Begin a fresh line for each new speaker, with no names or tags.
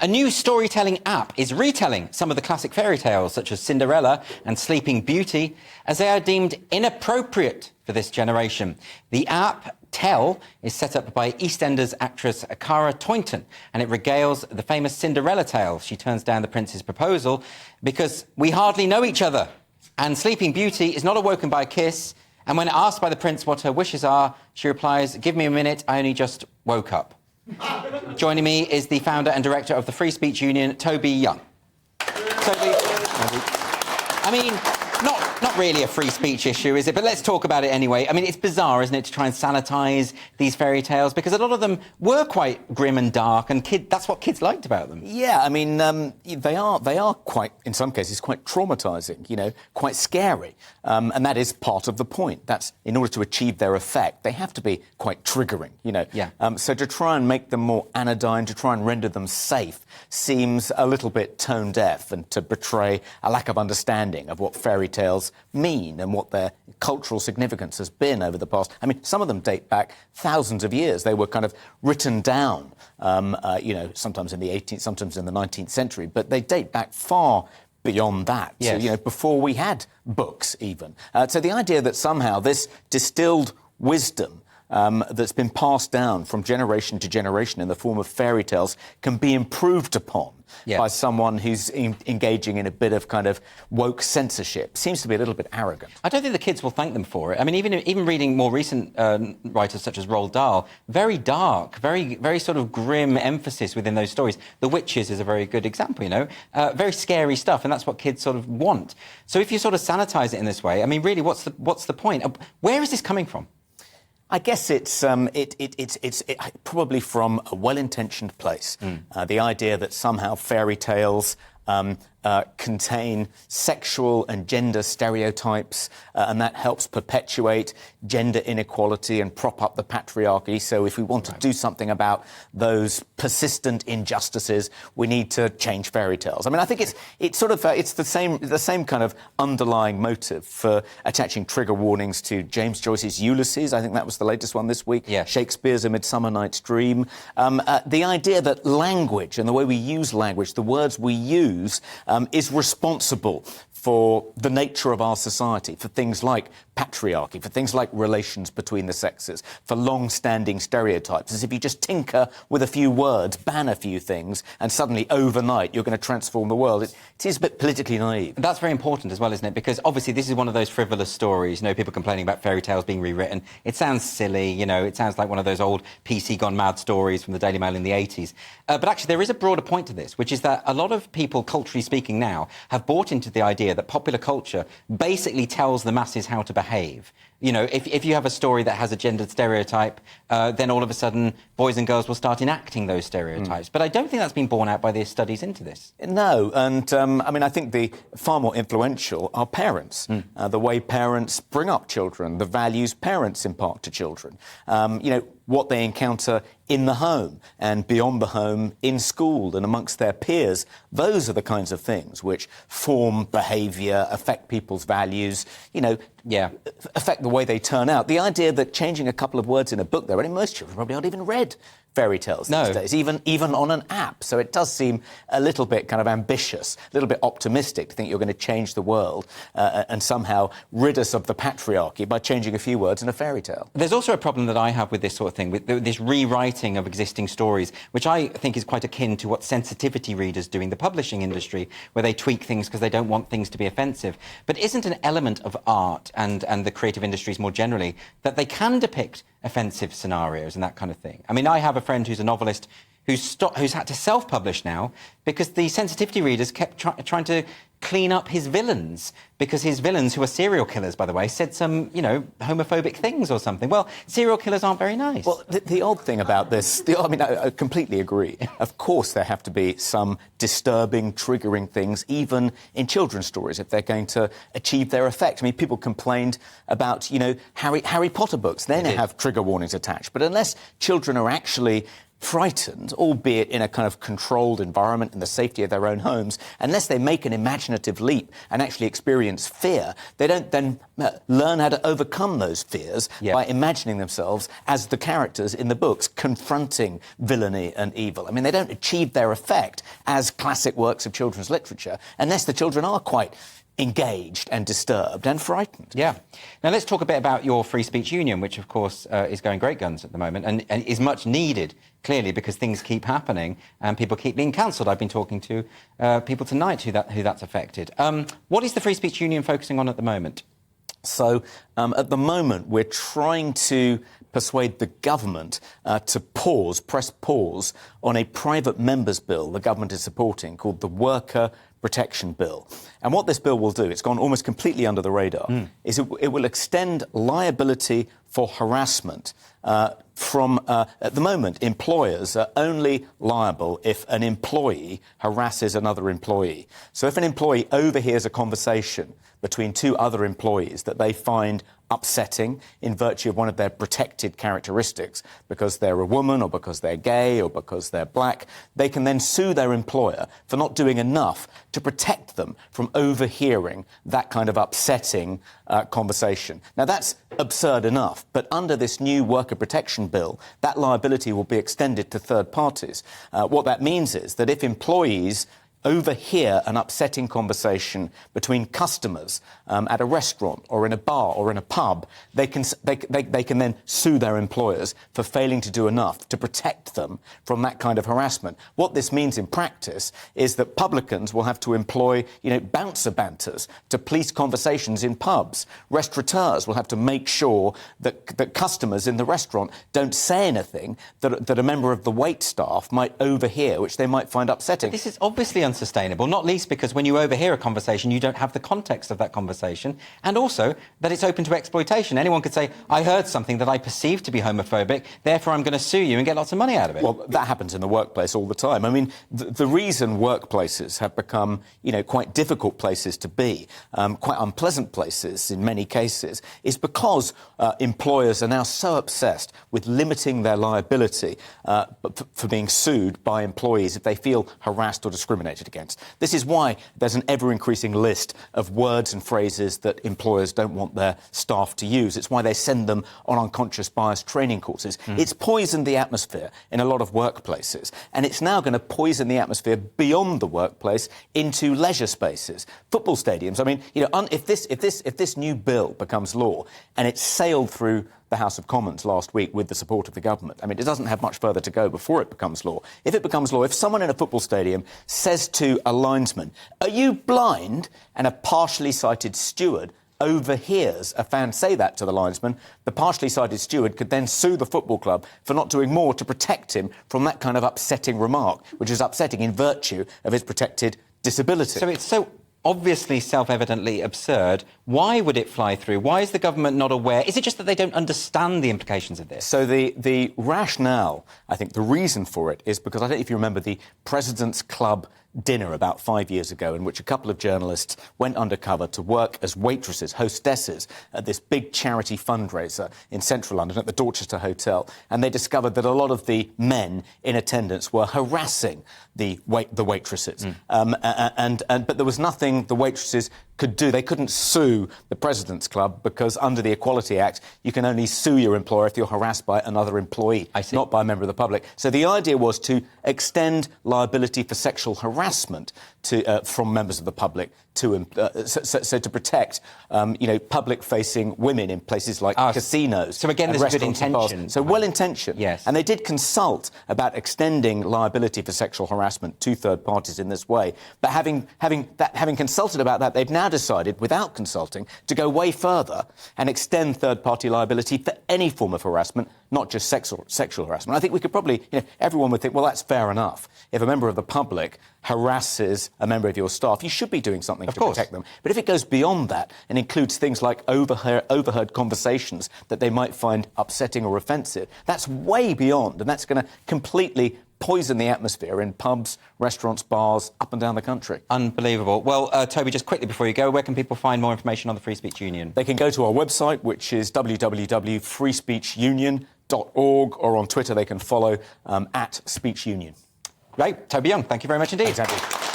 A new storytelling app is retelling some of the classic fairy tales, such as Cinderella and Sleeping Beauty, as they are deemed inappropriate for this generation. The app, Tell, is set up by EastEnders actress Cara Toynton, and it regales the famous Cinderella tale. She turns down the prince's proposal because we hardly know each other. And Sleeping Beauty is not awoken by a kiss, and when asked by the prince what her wishes are, she replies, "Give me a minute, I only just woke up." Joining me is the founder and director of the Free Speech Union, Toby Young. Toby, I mean, not really a free speech issue, is it? But let's talk about it anyway. I mean, it's bizarre, isn't it, to try and sanitise these fairy tales, because a lot of them were quite grim and dark, and that's what kids liked about them.
Yeah, I mean, they are quite, in some cases, quite traumatising, you know, quite scary. And that is part of the point. That's, in order to achieve their effect, they have to be quite triggering, you know.
Yeah.
So to try and make them more anodyne, to try and render them safe, seems a little bit tone-deaf, and to betray a lack of understanding of what fairy tales mean and what their cultural significance has been over the past. I mean, some of them date back thousands of years. They were kind of written down, you know, sometimes in the 18th, sometimes in the 19th century, but they date back far beyond that.
Yes.
So, you know, before we had books even. So the idea that somehow this distilled wisdom that's been passed down from generation to generation in the form of fairy tales can be improved upon by someone who's engaging in a bit of kind of woke censorship seems to be a little bit arrogant.
I don't think the kids will thank them for it. I mean, even reading more recent writers such as Roald Dahl, very dark, very sort of grim emphasis within those stories. The Witches is a very good example, you know, very scary stuff, and that's what kids sort of want. So if you sort of sanitise it in this way, I mean, really, what's the point? Where is this coming from?
I guess it's probably from a well-intentioned place. The idea that somehow fairy tales contain sexual and gender stereotypes, and that helps perpetuate gender inequality and prop up the patriarchy. So if we want to do something about those persistent injustices, we need to change fairy tales. I mean, I think it's the same kind of underlying motive for attaching trigger warnings to James Joyce's Ulysses. I think that was the latest one this week.
Yeah.
Shakespeare's A Midsummer Night's Dream. The idea that language and the way we use language, the words we use, is responsible for the nature of our society, for things like patriarchy, for things like relations between the sexes, for long-standing stereotypes, as if you just tinker with a few words, ban a few things, and suddenly overnight you're going to transform the world. It is a bit politically naive.
That's very important as well, isn't it? Because obviously this is one of those frivolous stories, you know, people complaining about fairy tales being rewritten. It sounds silly, you know, it sounds like one of those old PC gone mad stories from the Daily Mail in the 80s. But actually there is a broader point to this, which is that a lot of people, culturally speaking now, have bought into the idea that popular culture basically tells the masses how to behave. You know, if you have a story that has a gendered stereotype, then all of a sudden boys and girls will start enacting those stereotypes. But I don't think that's been borne out by the studies into this.
No, and I mean, I think the far more influential are parents. The way parents bring up children, the values parents impart to children. You know, what they encounter in the home and beyond the home, in school and amongst their peers. Those are the kinds of things which form behaviour, affect people's values, you know, affect the way they turn out. The idea that changing a couple of words in a book, though, I mean, most children probably aren't even read fairy tales these days, even on an app. So it does seem a little bit kind of ambitious, a little bit optimistic to think you're going to change the world and somehow rid us of the patriarchy by changing a few words in a fairy tale.
There's also a problem that I have with this sort of thing, with this rewriting of existing stories, which I think is quite akin to what sensitivity readers do in the publishing industry, where they tweak things because they don't want things to be offensive. But isn't an element of art and the creative industries more generally that they can depict offensive scenarios and that kind of thing? I mean, I have a friend who's a novelist who's had to self-publish now because the sensitivity readers kept trying to clean up his villains, because his villains, who are serial killers, by the way, said some, you know, homophobic things or something. Well, serial killers aren't very nice.
Well, the odd thing about this, I completely agree. Of course, there have to be some disturbing, triggering things, even in children's stories, if they're going to achieve their effect. I mean, people complained about, you know, Harry Potter books. They now have trigger warnings attached. But unless children are actually frightened, albeit in a kind of controlled environment in the safety of their own homes, unless they make an imaginative leap and actually experience fear, they don't then learn how to overcome those fears by imagining themselves as the characters in the books confronting villainy and evil. I mean, they don't achieve their effect as classic works of children's literature unless the children are quite engaged and disturbed and frightened.
Yeah. Now let's talk a bit about your free speech union, which of course is going great guns at the moment and is much needed, clearly, because things keep happening and people keep being cancelled. I've been talking to people tonight who that's affected. What is the free speech union focusing on at the moment?
So at the moment, we're trying to persuade the government to press pause on a private member's bill the government is supporting called the Worker Protection Bill. And what this bill will do, it's gone almost completely under the radar, is it will extend liability for harassment from, at the moment, employers are only liable if an employee harasses another employee. So if an employee overhears a conversation between two other employees that they find upsetting in virtue of one of their protected characteristics, because they're a woman or because they're gay or because they're black, they can then sue their employer for not doing enough to protect them from overhearing that kind of upsetting conversation. Now, that's absurd enough, but under this new worker protection bill, that liability will be extended to third parties. What that means is that if employees overhear an upsetting conversation between customers at a restaurant or in a bar or in a pub, they can then sue their employers for failing to do enough to protect them from that kind of harassment. What this means in practice is that publicans will have to employ, bouncer banters to police conversations in pubs. Restaurateurs will have to make sure that customers in the restaurant don't say anything that a member of the wait staff might overhear, which they might find upsetting.
This is obviously unsustainable, not least because when you overhear a conversation, you don't have the context of that conversation, and also that it's open to exploitation. Anyone could say, I heard something that I perceive to be homophobic, therefore I'm going to sue you and get lots of money out of it.
Well, that happens in the workplace all the time. I mean, the reason workplaces have become, quite difficult places to be, quite unpleasant places in many cases, is because employers are now so obsessed with limiting their liability for being sued by employees if they feel harassed or discriminated against. This is why there's an ever-increasing list of words and phrases that employers don't want their staff to use. It's why they send them on unconscious bias training courses. It's poisoned the atmosphere in a lot of workplaces, and it's now going to poison the atmosphere beyond the workplace into leisure spaces, football stadiums. I mean, if this new bill becomes law and it's sailed through the House of Commons last week with the support of the government. I mean, it doesn't have much further to go before it becomes law. If it becomes law, if someone in a football stadium says to a linesman, "Are you blind?" and a partially sighted steward overhears a fan say that to the linesman, the partially sighted steward could then sue the football club for not doing more to protect him from that kind of upsetting remark, which is upsetting in virtue of his protected disability.
So it's so obviously self-evidently absurd. Why would it fly through? Why is the government not aware? Is it just that they don't understand the implications of this?
So the rationale, I think the reason for it is because, I don't know if you remember the President's Club dinner about 5 years ago in which a couple of journalists went undercover to work as waitresses, hostesses, at this big charity fundraiser in central London at the Dorchester Hotel. And they discovered that a lot of the men in attendance were harassing the waitresses. But there was nothing the waitresses could do. They couldn't sue the President's Club because under the Equality Act, you can only sue your employer if you're harassed by another employee, not by a member of the public. So the idea was to extend liability for sexual harassment from members of the public to protect, public-facing women in places like casinos.
So again, there's good intention.
So well-intentioned.
Yes.
And they did consult about extending liability for sexual harassment to third parties in this way. But having consulted about that, they've now decided, without consulting, to go way further and extend third-party liability for any form of harassment, not just sexual harassment. I think we could probably, everyone would think, well, that's fair enough. If a member of the public harasses a member of your staff, you should be doing something to protect them. But if it goes beyond that and includes things like overheard conversations that they might find upsetting or offensive, that's way beyond, and that's going to completely poison the atmosphere in pubs, restaurants, bars, up and down the country.
Unbelievable. Well, Toby, just quickly before you go, where can people find more information on the Free Speech Union?
They can go to our website, which is www.freespeechunion.org. freeview.org, or on Twitter they can follow at Speech Union.
Great. Toby Young, thank you very much indeed.
Thanks, Andrew.